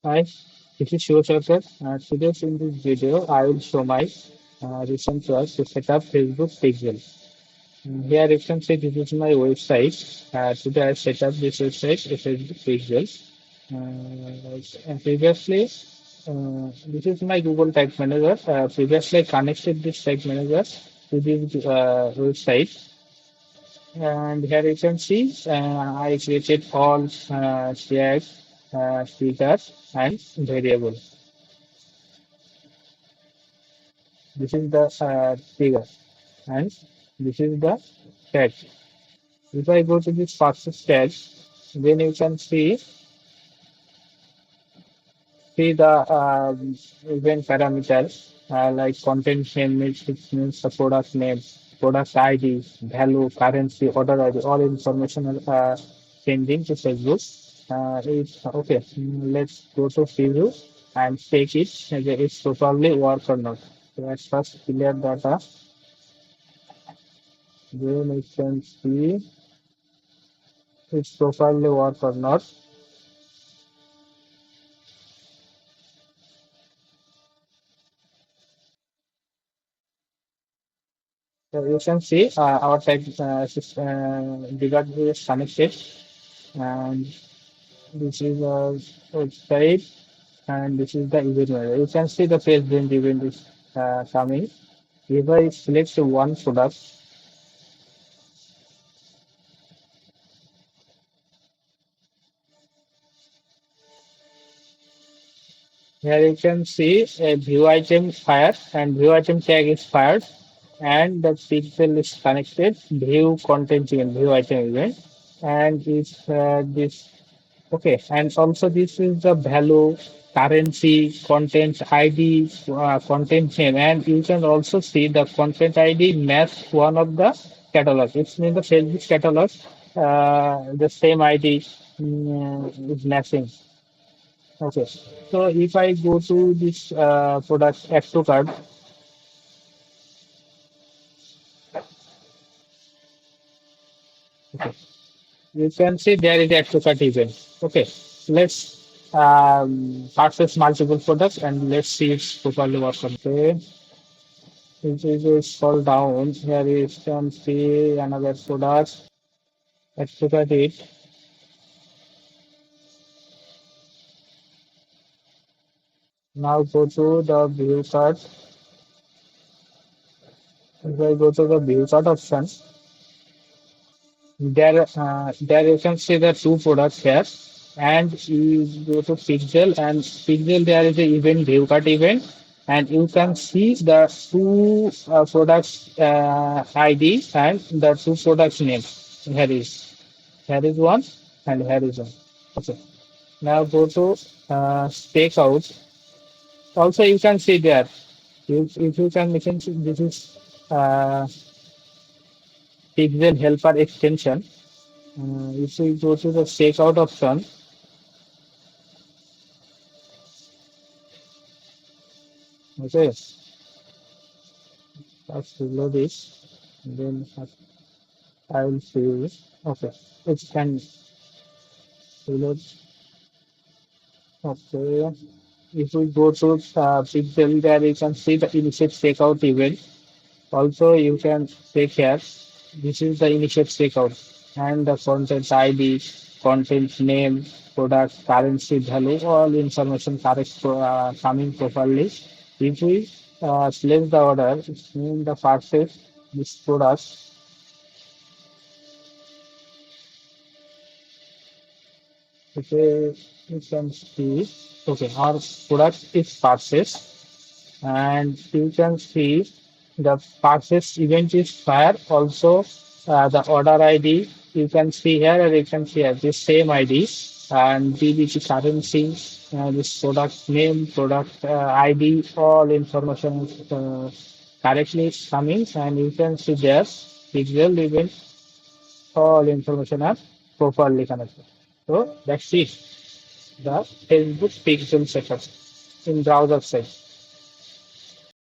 Hi, this is Shivashankar. Today in this video, I will show my recent work to set up Facebook pixel. Here you can see this is my website. Today I set up this website, a Facebook pixel. And previously, this is my Google Tag Manager. Previously, I connected this Tag Manager to this website. And here you can see I created all tags, filters, and variables. This is the figure, and this is the tag. If I go to this fastest tag, then you can see the event parameters like content name, which means the product name, product ID, value, currency, order ID, all information are changing to Facebook. Okay, let's go to preview and check it whether it's properly work or not. So let's first clear data. Then we can see it's properly work or not. So you can see our tag device is connected, and this is our website, and this is the event manager. You can see the page print event is coming. If I select one product, here you can see a view item fire and view item tag is fired, and the pixel is connected. View content event, view item event, and if this okay, and also this is the value, currency, content ID, content name, and you can also see the content ID match one of the catalogs. It's in the Facebook catalog, the same ID is matching. Okay, so if I go to this product AddToCart, okay, you can see there is AddToCart event. Okay, let's purchase multiple products and let's see it's properly working. Okay. If you just scroll down, here you can see another product. Let's look at it. Now go to the view chart. If I go to the view chart option, there you can see the two products here. And you go to Pixel, and Pixel there is a event view cart event, and you can see the two products ID and the two products name. Here is one and here is one. Okay. Now go to stakeout. Also, you can see there. If you can see this is Pixel Helper extension. If you go to the stakeout option, okay, let's reload this. Then I will see you. Okay, it can reload. Okay, if we go to Pixel, there you can see the initiate checkout event. Also, you can check here. This is the initiate checkout and the content ID, content name, product, currency, value, all information correct coming properly. If we place the order, it means the purchase this product. Okay, you can see. Okay, our product is purchased, and you can see the purchase event is fire. Also, the order ID you can see here, and you can see here the same ID and DBT currency, this product name, product ID, all information is correctly coming, and you can see there pixel event, all information are properly connected. So that's it. The Facebook pixel setup in browser side.